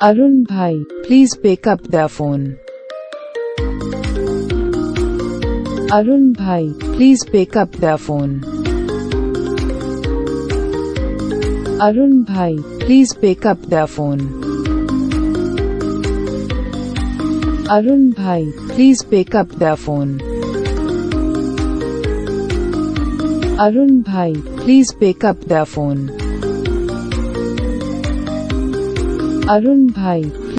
Arun bhai, please pick up the phone. Arun bhai, please pick up the phone. Arun bhai, please pick up the phone. Arun bhai, please pick up the phone. Arun bhai, please pick up the phone. Arun bhai,